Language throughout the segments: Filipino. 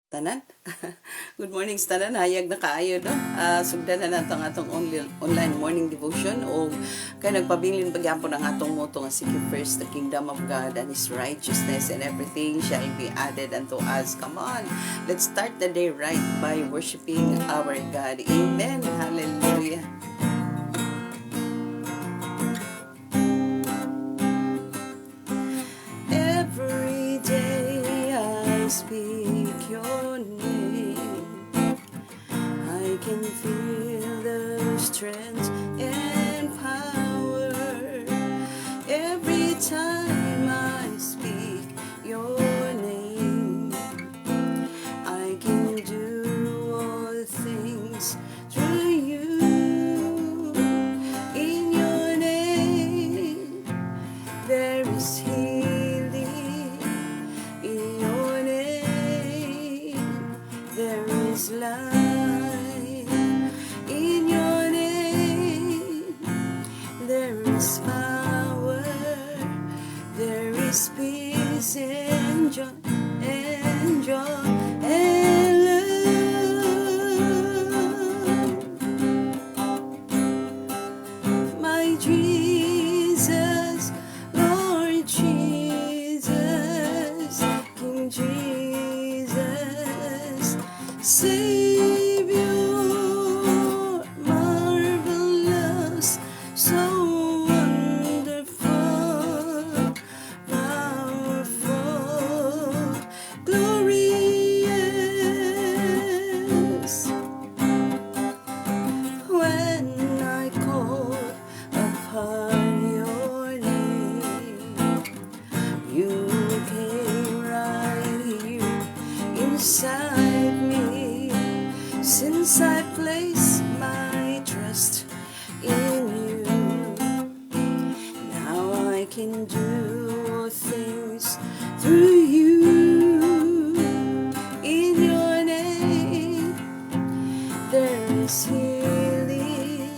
Tanan. Good morning sa tanan. Hayag na kaayo no. Sugdan na nato ang atong online morning devotion o kay nagpabilin pagyapon ang atong motto nga seek first the kingdom of God and His righteousness, and everything shall be added unto us. Come on, let's start the day right by worshiping our God. Amen. Hallelujah. Every day I speak your name. I can feel the strength and power every time I speak your name. I can do all things through you. In your name there is healing. In your name there is life. In your name there is power. There is peace and joy and joy and love. My Jesus, Lord Jesus, King Jesus, Savior, marvelous, so wonderful, powerful, glorious. When I call upon your name, you came right here inside me. Since I place my trust in you, now I can do all things through you. In your name there is healing.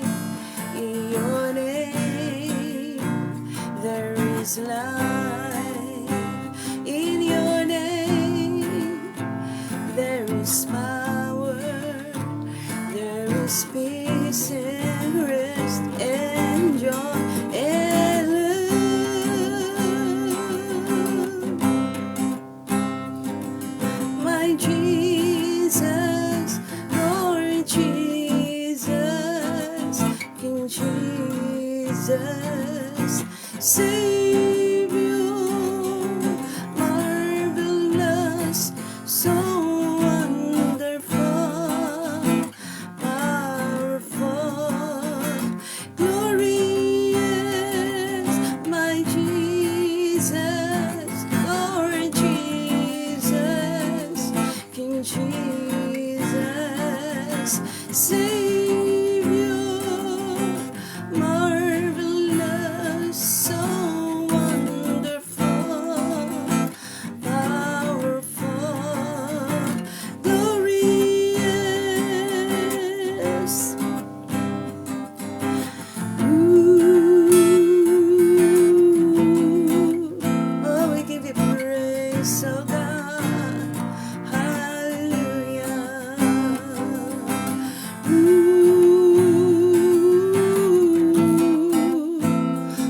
In your name there is life. In your name there is power. There is peace and rest and joy and love. My Jesus, Lord Jesus, King Jesus, Savior, marvelous, so wonderful, powerful, glorious. My Jesus, Lord Jesus, King Jesus, Savior, marvelous, so wonderful, powerful, glorious. Oh, we give you praise, oh God. Hallelujah.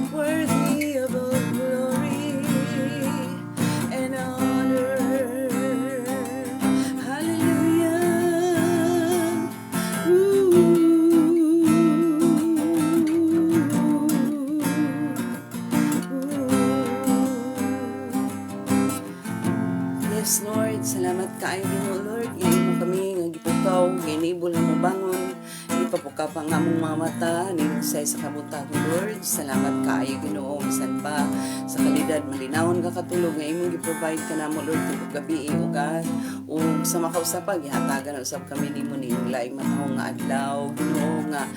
Worthy of all glory and honor. Hallelujah. Yes, Lord, salamat kaayo mo, Lord. Ngayon mo kami nga gipukaw, enable na mo bangon. Ipapuka pa nga mong mga mata, ninsay sa kabutang, Lord. Salamat kaayo, Ginoo, bisan pa sa kalidad malinawon ka katulog nga imong gi-provide ka namo, Lord, tugog gabi o God. O sa makausapag gihatagan usab kami nimo ning laing matahong nga adlaw, Ginoo, nga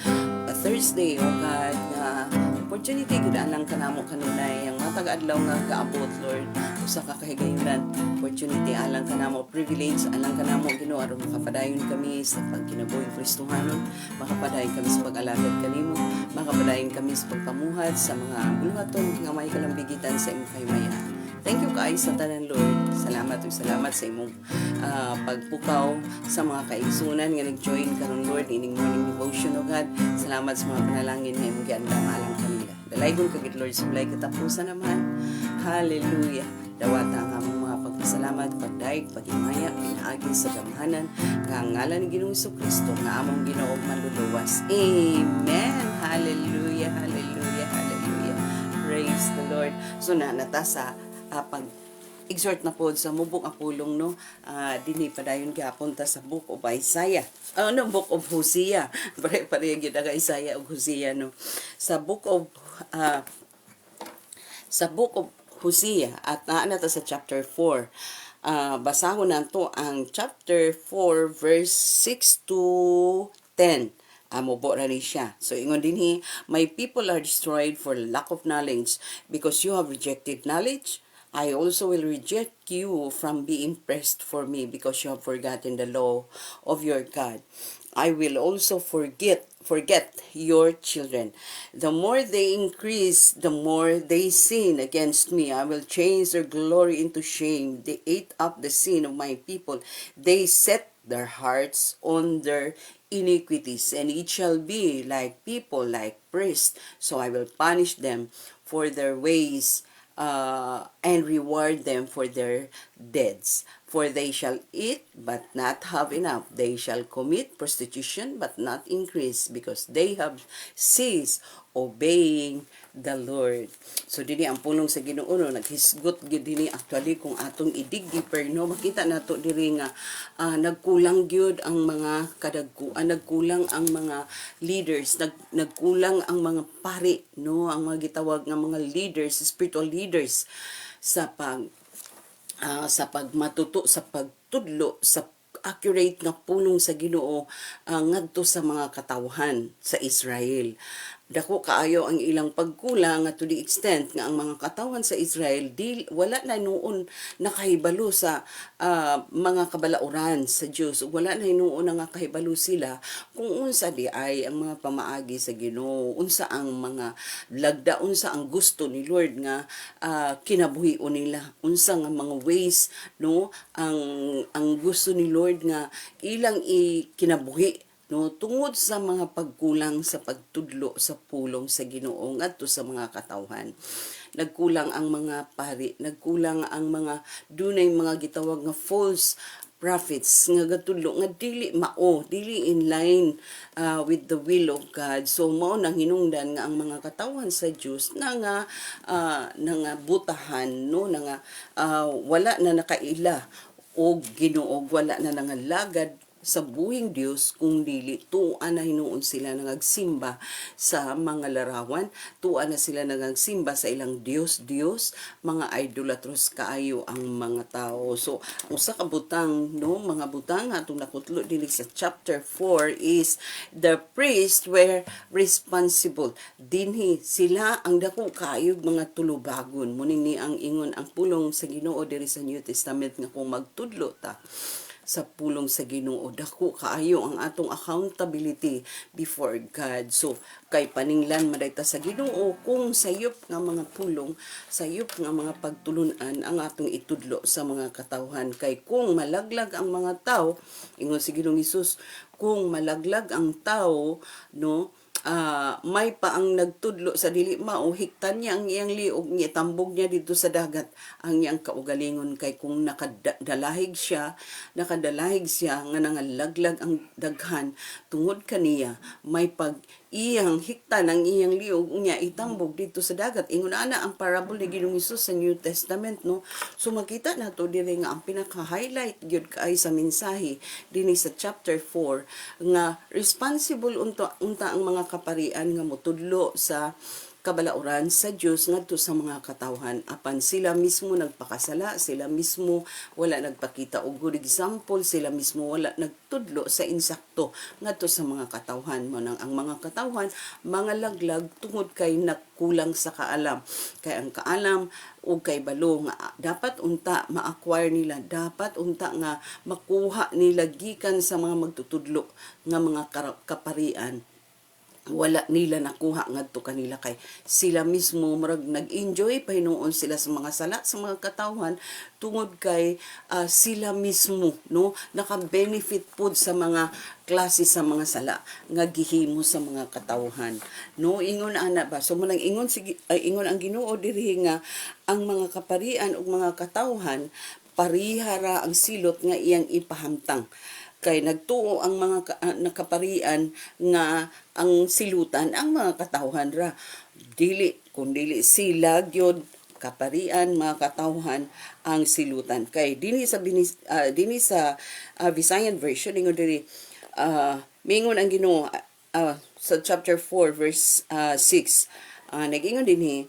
Thursday o God, nga opportunity gid anang kanamo kanunay ang matag adlaw nga kaabot, Lord. Usa ka kahigayunan, opportunity alang kanamo, privilege alang kanamo, Ginoo, aron makapadayon kami sa pagkinabuhi Kristohanon, makapadayon kami sa pag-alagad kanimo, makapadayon kami sa pagpamuhat sa mga buluhaton nga may kalambigitan sa imong kahimayan. Thank you kaayo sa tanan, Lord. Salamat ug salamat sa imong pagpukaw sa mga kaigsunan nga nag-join karon, Lord, ining morning devotion, O God. Salamat sa mga panalangin nga imong giandam alang kanila. Dalaygon kagid, Lord, sa balay katapusan naman. Hallelujah. Dawata ang among mga pagpasalamat, pagdaig, pagimaya, pinaagi sa gamhanan, nga ngalan ni Ginoong Kristo nga among Ginoo ug manluluwas. Amen. Hallelujah. Hallelujah. Hallelujah. Praise the Lord. So nata sa pag exhort na po sa mubok apulong, no, dinhi padayon gihapon ta sa book of Isaiah, book of Hosea. Pare gyud aga Isaiah ug Hosea, no, sa book of Hosea, at naa na ta sa chapter 4. Basahon nato ang chapter 4 verse 6 to 10. Mubo na rin siya. So, ingon dinhi, my people are destroyed for lack of knowledge. Because you have rejected knowledge, I also will reject you from being pressed for me, because you have forgotten the law of your God. I will also forget your children. The more they increase, the more they sin against me. I will change their glory into shame. They ate up the sin of my people. They set their hearts on their iniquities, and it shall be like people, like priests. So I will punish them for their ways, and reward them for their deeds. For they shall eat, but not have enough. They shall commit prostitution, but not increase, because they have ceased obeying the Lord. So dini ang pulong sa Ginoo, no, naghisgot gid dini actually kung atong idig deeper, no, makita nato diri nga nagkulang gyud ang mga kadagkuan, nagkulang ang mga leaders, nagkulang ang mga pari, no, ang mga gitawag nga mga leaders, spiritual leaders sa pagmatuto, sa pagtudlo, sa accurate nga pulong sa Ginoo ngadto sa mga katawhan sa Israel. Dako kaayo ang ilang pagkulang to the extent nga ang mga katawan sa Israel wala na noon nakahibalo sa mga kabalauran sa Dios. Wala na noon nga kahibalo sila kung unsa di ay ang mga pamaagi sa Ginoo, unsa ang mga lagda, unsa ang gusto ni Lord nga kinabuhion nila, unsa nga mga ways, no, ang gusto ni Lord nga ilang kinabuhi, no, tungod sa mga pagkulang sa pagtudlo sa pulong sa Ginoo ngadto sa mga katawhan. Nagkulang ang mga pari, nagkulang ang mga dunay mga gitawag nga false prophets nga gatudlo nga dili in line with the will of God. So mao nang hinungdan nga ang mga katawhan sa Dios na nga butahan, no, na nga wala na nakaila og Ginoo, wala na nangalagad sa buhing Dios kung dili tuan na hinuon sila nagsimba sa mga larawan, tuan na sila nagsimba sa ilang Dios, mga idolatros kaayo ang mga tao. So usa ka butang, no, mga butang atong nakutlo dili sa chapter 4 is the priests were responsible. Dinhi sila ang dako kaayo mga tulubagon. Muning ni ang ingon ang pulong sa Ginoo diri sa New Testament nga kung magtudlo ta sa pulong sa Ginoo, dako kaayo ang atong accountability before God. So kay paninglan madayta sa Ginoo kung sayop nga mga pulong, sayop nga mga pagtulunan ang atong itudlo sa mga katawhan. Kay kung malaglag ang mga tao, ingon si Ginoong Hesus, kung malaglag ang tao, no, may pa ang nagtudlo sa dili mao, hiktan niya ang iyang liog niya, tambog niya dito sa dagat ang iyang kaugalingon. Kay kung nakadalahig siya nga nangalaglag ang daghan tungod kaniya, may pag iyang hiktan ang iyang liog niya itambog dito sa dagat. Ingon ana ang parable ni Ginoong Hesus sa New Testament, no. So makita nato diri nga ang pinaka-highlight gyud kay sa mensahe dinhi sa chapter 4 nga responsible unta ang mga kaparian nga motudlo sa kabalauran sa Dios ngadto sa mga katawhan, apan sila mismo nagpakasala, sila mismo wala nagpakita og good example, sila mismo wala nagtudlo sa insakto ngadto sa mga katawhan. Manang ang mga katawhan mga laglag tungod kay nagkulang sa kaalam. Kay ang kaalam o kay balo nga dapat unta ma-acquire nila, dapat unta nga makuha nila gikan sa mga magtutudlo nga mga kaparian. wala nila nakuha ngadto kanila kay sila mismo murag nag-enjoy pa hinuon sila sa mga sala sa mga katawhan tungod kay sila mismo no naka-benefit pud sa mga klase sa mga sala nga gihimo sa mga katawhan no ingon ana ba so munang ingon ingon ang Ginoo diri nga ang mga kaparian ug mga katawhan parihara ang silot nga iyang ipahamtang kay nagtuo ang mga nakaparian nga ang silutan ang mga katawhan ra dili kun dili sila gyud kaparian mga katawhan ang silutan kay dinhi sa Visayan version ingon diri mingon ang Ginoo sa chapter 4 verse 6 nag-ingon dinhi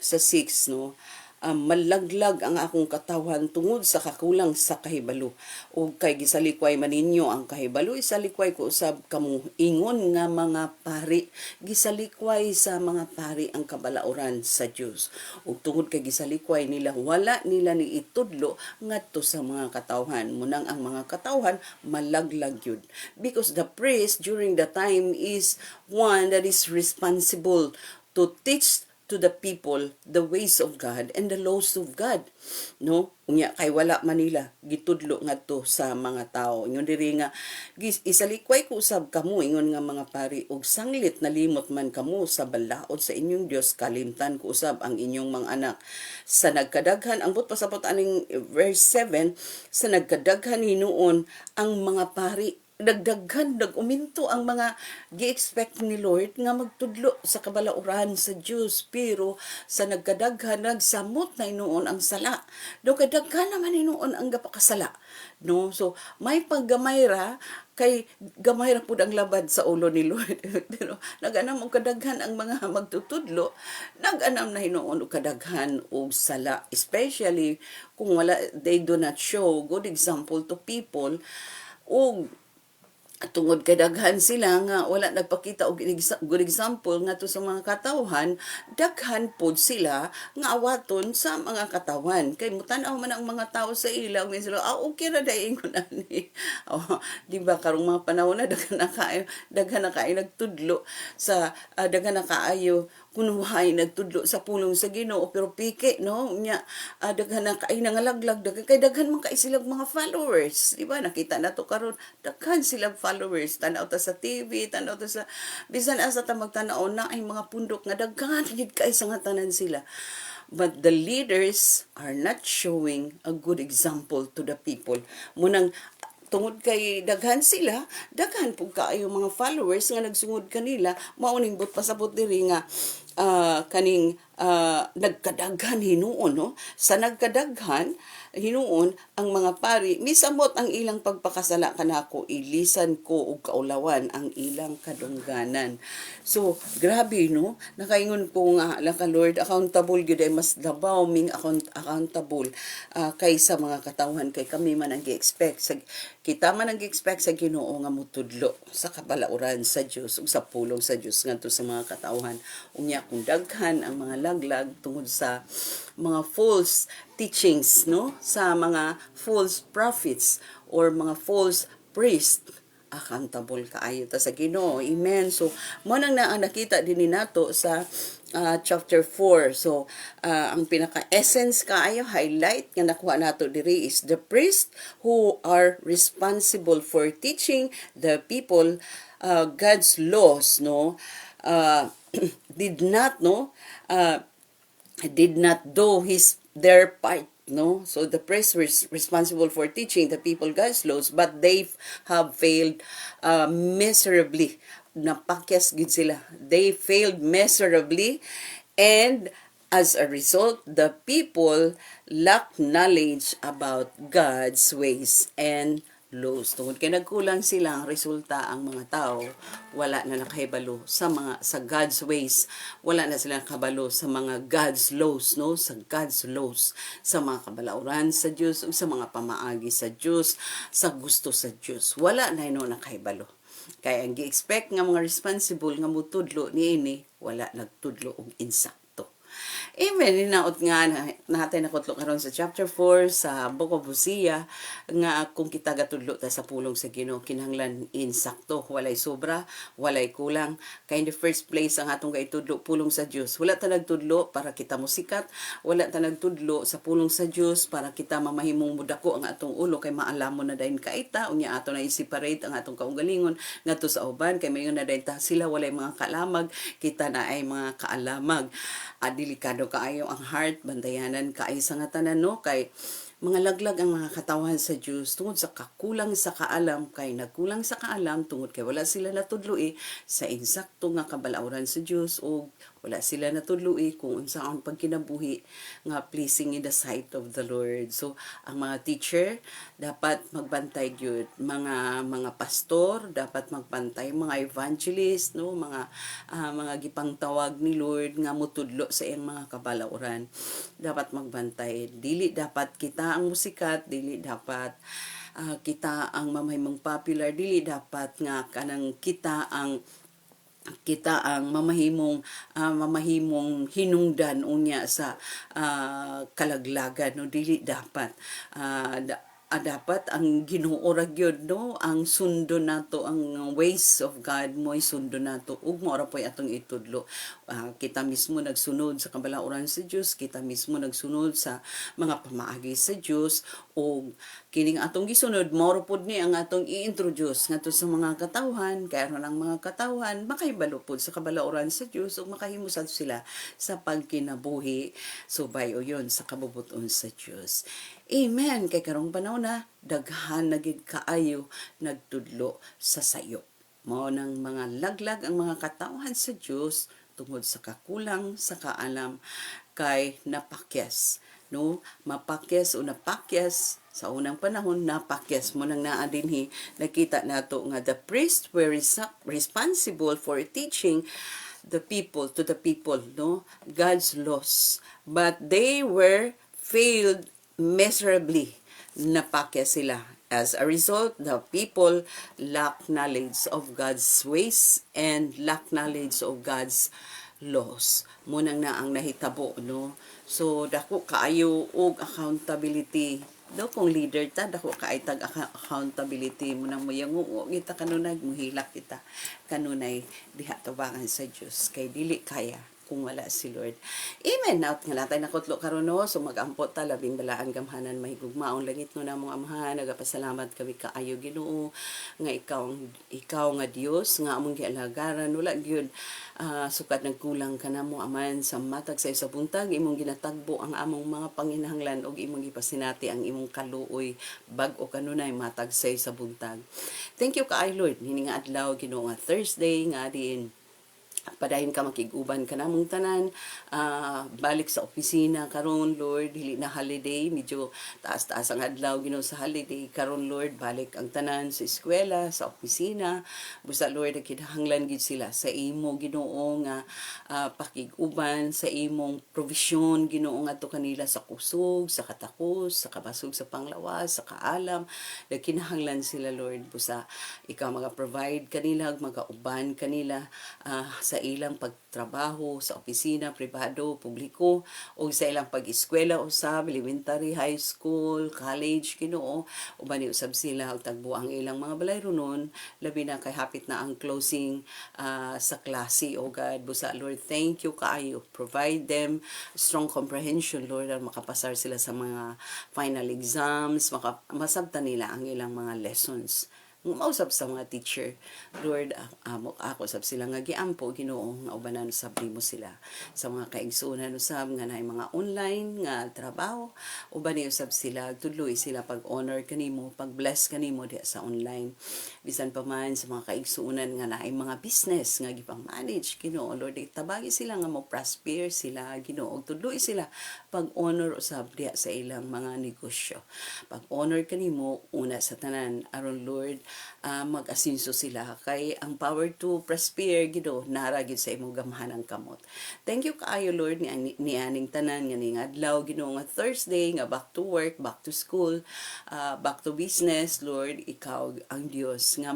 sa 6 no malaglag ang akong katawan tungod sa kakulang sa kahibalo ug kay gisalikway maninyo ang kahibalo isalikway ko usab kamo ingon nga mga pari gisalikway sa mga pari ang kabalauran sa Dios ug tungod kay gisalikway nila wala nila ni itudlo ngadto sa mga katawhan munang ang mga katawhan malaglag yun because the priest during the time is one that is responsible to teach to the people the ways of God and the laws of God no unya kay wala manila gitudlo ngadto sa mga tao ingon diri nga isalikway ko usab kamo ingon nga mga pari og sanglit nalimot man kamo sa balaod sa inyong Dios kalimtan ko usab ang inyong mga anak sa nagkadaghan ang pasabot aning verse 7 sa nagkadaghan hinuon ang mga pari nag-uminto ang mga gi-expect ni Lord nga magtudlo sa kabalauran sa Dios pero sa nagkadaghan nagsamot na inuon ang sala do kadaghan naman inuon ang gapakasala no so may paggamay ra kay gamay ra pud ang labad sa ulo ni Lord pero nag-anam og kadaghan ang mga magtutudlo nag-anam na hinuon og kadaghan og sala especially kung wala they do not show good example to people og tungod kay daghan sila nga wala nagpakita og good example ngadto sa mga katawhan daghan pod sila nga awaton sa mga katawhan kay mutan-aw man ang mga tao sa ila ug sila okay ra day ingon ani di ba karong mga panahon na daghan na kaayo nagtudlo sa daghan na kaayo kunuhay nagtudlo sa pulong sa Ginoo pero pike no nya daghan na kay nangalaglag daghan man kay silang mga followers di ba nakita nato karon daghan silang followers tan-aw ta sa TV tan-aw ta sa bisan asa ta magtan-aw na ay mga pundok nga daghan gid kay sa nga tanan sila but the leaders are not showing a good example to the people munang tungod kay daghan sila daghan pug kaayo mga followers nga nagsungod kanila mauning but pasabot diri nga kaning nagkadaghan hinuon no sa nagkadaghan hinuon ang mga pari misamot ang ilang pagpakasala kanako ilisan ko og kaulawan ang ilang kadungganan so grabe no nakaingon ko nga laka Lord accountable gyud ay mas labaw ming accountable kaysa mga katawhan kay kami man ang gi-expect kita man ang gi-expect sa Ginoo nga mutudlo sa kabalauran sa Dios ug sa pulong sa Dios ngadto sa mga katawhan unya kung daghan ang mga laglag tungod sa mga false teachings no sa mga false prophets or mga false priests accountable kaayo ta sa Ginoo amen so mo nang nakita din nato sa chapter 4 so ang pinaka essence kaayo highlight nga nakuha nato diri is the priest who are responsible for teaching the people God's laws no did not do their part no so the priest was responsible for teaching the people God's laws but they have failed miserably napakyas gid sila they failed miserably and as a result the people lack knowledge about God's ways and laws. Tungod kay nagkulang sila ang resulta ang mga tao wala na nakahibalo sa God's ways wala na sila nakabalo sa mga God's laws no sa God's laws sa mga kabalauran sa Dios ug sa mga pamaagi sa Dios sa gusto sa Dios wala na ino nakahibalo kay ang gi-expect nga mga responsible nga mutudlo niini wala nagtudlo og insakto Amen. Hinaot nga natin nakutlo karon sa chapter 4 sa Book of Hosea nga kung kita gatudlo ta sa pulong sa Ginoo kinahanglan insakto, walay sobra, walay kulang. Kay in the first place ang atong gaitudlo pulong sa Dios. Wala ta nagtudlo para kita musikat, wala ta nagtudlo sa pulong sa Dios para kita mamahimong mudako ang atong ulo kay maalamon na dayon kaita unya ato na i-separate ang atong kaugalingon ngadto sa uban kay mayon na dayon ta sila walay mga kalamag, kita na ay mga kaalamag. Delikado kaayo ang heart, bantayanan kaayo sa nga tanan no kay mga laglag ang mga katawan sa Diyos tungod sa kakulang sa kaalam kay nagkulang sa kaalam tungod kay wala sila natudloi sa insakto nga kabalawran sa Diyos o wala sila natudloi kung unsa ang pagkinabuhi nga pleasing in the sight of the Lord. So ang mga teacher dapat magbantay gyud, mga pastor dapat magbantay, mga evangelist no, mga gipangtawag ni Lord nga mutudlo sa iyang mga kabalawran dapat magbantay. Dili dapat kita ang musikat, dili dapat kita ang mamahimong popular, dili dapat nga kanang kita ang mamahimong hinungdan unya sa kalaglagan no, dili dapat dapat ang Ginoo ra gyud no ang sundo nato ang ways of God mo'y sundo nato ug mao ra poy atong itudlo. Kita mismo nagsunod sa kabalauran sa Dios, kita mismo nagsunod sa mga pamaagi sa Dios ug kining atong gisunod mao ra pud ni ang atong i-introduce ngadto sa mga katawhan kay aron ang mga katawhan makahibalo pud sa kabalauran sa Dios ug makahimusad sila sa pagkinabuhi subay o yon sa kabubuton sa Dios. Amen. Kay karong panahon na daghan na gid kaayo nagtudlo sa sayo. Mao nang mga laglag ang mga katawhan sa Dios tungod sa kakulang sa kaalam kay napakyas no mapakyas o napakyas sa unang panahon napakyas mo nang naa dinhi nakita nato nga the priests were responsible for teaching the people no God's laws, but they were failed miserably. Napakya sila. As a result, the people lack knowledge of God's ways and lack knowledge of God's laws. Munang na ang nahitabo, no? So, dako kaayo og accountability. Do kung leader ta, dako kaay tag accountability mo nang moyango kita kanunay muhilak kita kanunay diha tubangan sa Dios kay dili kaya kung wala si Lord. Amen. Naot nga natay nakutlo karon no, so magampot ta labing balaan gamhanan mahigugmaon langit no namong amahan, nagapasalamat kami kaayo Ginoo nga ikaw nga Dios nga among gialagaran wala gyud sukat nagkulang ka namo aman sa matag sa buntag imong ginatagbo ang among mga panginahanglan ug imong gipasinati ang imong kaluoy bag-o kanunay matag sa buntag. Thank you kaayo Lord hini nga adlaw Ginoo nga Thursday nga din padayon ka makiguban ka namong tanan balik sa opisina karon Lord dili na holiday medyo taas-taas ang adlaw Ginoo sa holiday karon Lord balik ang tanan sa eskwela sa opisina busa Lord kinahanglan gid sila sa imo Ginoo nga pakiguban sa imong provision Ginoo ngadto kanila sa kusog sa katakos sa kabasog sa panglawas sa kaalam kinahanglan sila Lord busa ikaw maga-provide kanila maga-uban kanila sa ilang pagtrabaho sa opisina, pribado, publiko, o sa ilang pag-eskwela usab, elementary, high school, college, Ginoo, uban ni usab sila og tagbo ang ilang mga balayronon, labi na kay hapit na ang closing sa klase o God, busa Lord, thank you kaayo. Provide them strong comprehension, Lord, at makapasar sila sa mga final exams, masabtan nila ang ilang mga lessons. Mausap sa mga teacher Lord ako sab sila nga giampo Ginoo nga ubanan sab nimo sila sa mga kaigsuonan usab nga naay mga online nga trabaho uban ni usab sila tudloy sila pag honor kanimo pag bless kanimo diha sa online bisan pa man sa mga kaigsuonan nga naay mga business nga gipang manage Ginoo Lord tabagi sila nga mo prosper sila Ginoo tudloy sila pag honor usab diha sa ilang mga negosyo pag honor kanimo una sa tanan aron Lord mag-asinso sila kay ang power to prosper Ginoo nara gid sa imong gamhanang kamot. Thank you kaayo Lord ni aning tanan nga ning adlaw Ginoo nga Thursday nga back to work, back to school, back to business Lord ikaw ang Dios nga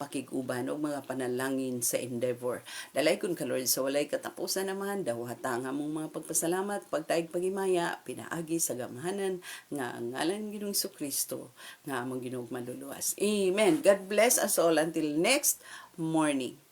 pakiguban o mga panalangin sa endeavor. Dalay kun ka Lord sa walay katapusan naman dawata nga mong mga pagpasalamat pagtaig pagimaya pinaagi sa gamahanan nga ang ngalan ng Ginoong Kristo nga among Ginoong maluluwas. Amen. God bless us all until next morning.